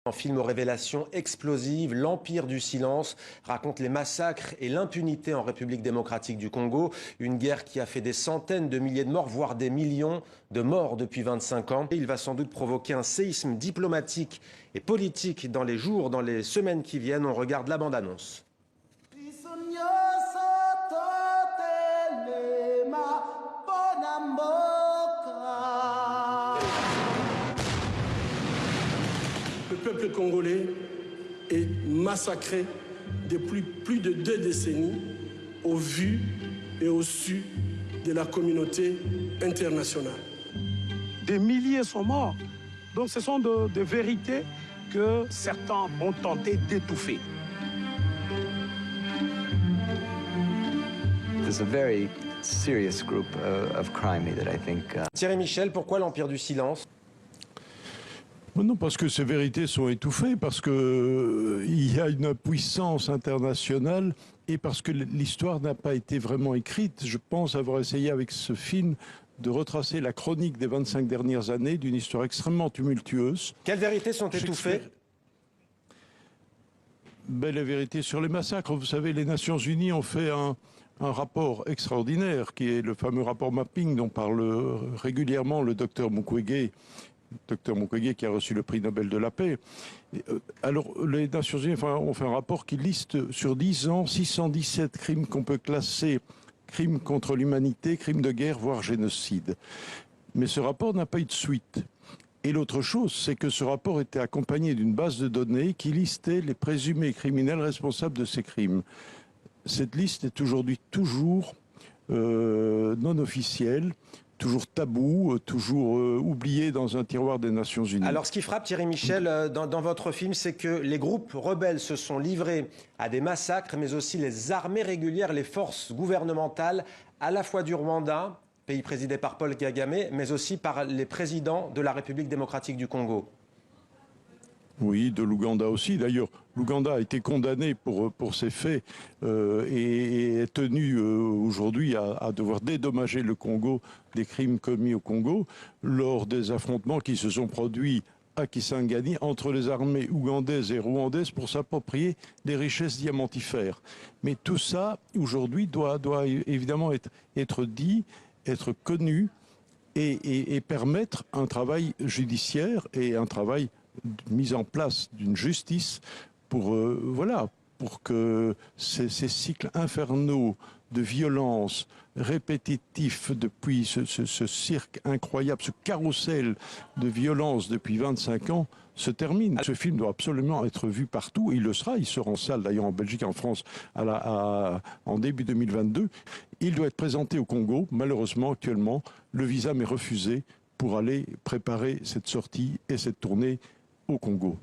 Un film aux révélations explosives, L'Empire du silence raconte les massacres et l'impunité en République démocratique du Congo. Une guerre qui a fait des centaines de milliers de morts, voire des millions de morts depuis 25 ans. Il va sans doute provoquer un séisme diplomatique et politique dans les jours, dans les semaines qui viennent. On regarde la bande-annonce. Le peuple congolais est massacré depuis plus de 2 décennies au vu et au su de la communauté internationale. Des milliers sont morts. Donc ce sont des vérités que certains ont tenté d'étouffer. There's a very serious group of crime that I think. Thierry Michel, pourquoi l'Empire du silence ? Non, parce que ces vérités sont étouffées, parce qu'il y a une puissance internationale et parce que l'histoire n'a pas été vraiment écrite. Je pense avoir essayé avec ce film de retracer la chronique des 25 dernières années d'une histoire extrêmement tumultueuse. Quelles vérités sont étouffées ? Les vérités sur les massacres. Vous savez, les Nations Unies ont fait un rapport extraordinaire, qui est le fameux rapport Mapping dont parle régulièrement le docteur Mukwege qui a reçu le prix Nobel de la paix. Alors, les Nations Unies ont fait un rapport qui liste sur 10 ans 617 crimes qu'on peut classer crimes contre l'humanité, crimes de guerre, voire génocide. Mais ce rapport n'a pas eu de suite. Et l'autre chose, c'est que ce rapport était accompagné d'une base de données qui listait les présumés criminels responsables de ces crimes. Cette liste est aujourd'hui toujours non officielle, toujours tabou, toujours oublié dans un tiroir des Nations Unies. Alors ce qui frappe Thierry Michel dans votre film, c'est que les groupes rebelles se sont livrés à des massacres, mais aussi les armées régulières, les forces gouvernementales, à la fois du Rwanda, pays présidé par Paul Kagame, mais aussi par les présidents de la République démocratique du Congo. Oui, de l'Ouganda aussi. D'ailleurs, l'Ouganda a été condamné pour ces faits et est tenu aujourd'hui à devoir dédommager le Congo des crimes commis au Congo lors des affrontements qui se sont produits à Kisangani entre les armées ougandaises et rwandaises pour s'approprier des richesses diamantifères. Mais tout ça, aujourd'hui, doit évidemment être dit, être connu et permettre un travail judiciaire et un travail mise en place d'une justice pour que ces cycles infernaux de violence répétitifs depuis ce cirque incroyable, ce carrousel de violence depuis 25 ans se termine. Ce film doit absolument être vu partout, il le sera, il sera en salle d'ailleurs en Belgique, en France, en début 2022. Il doit être présenté au Congo, malheureusement actuellement, le visa m'est refusé pour aller préparer cette sortie et cette tournée au Congo.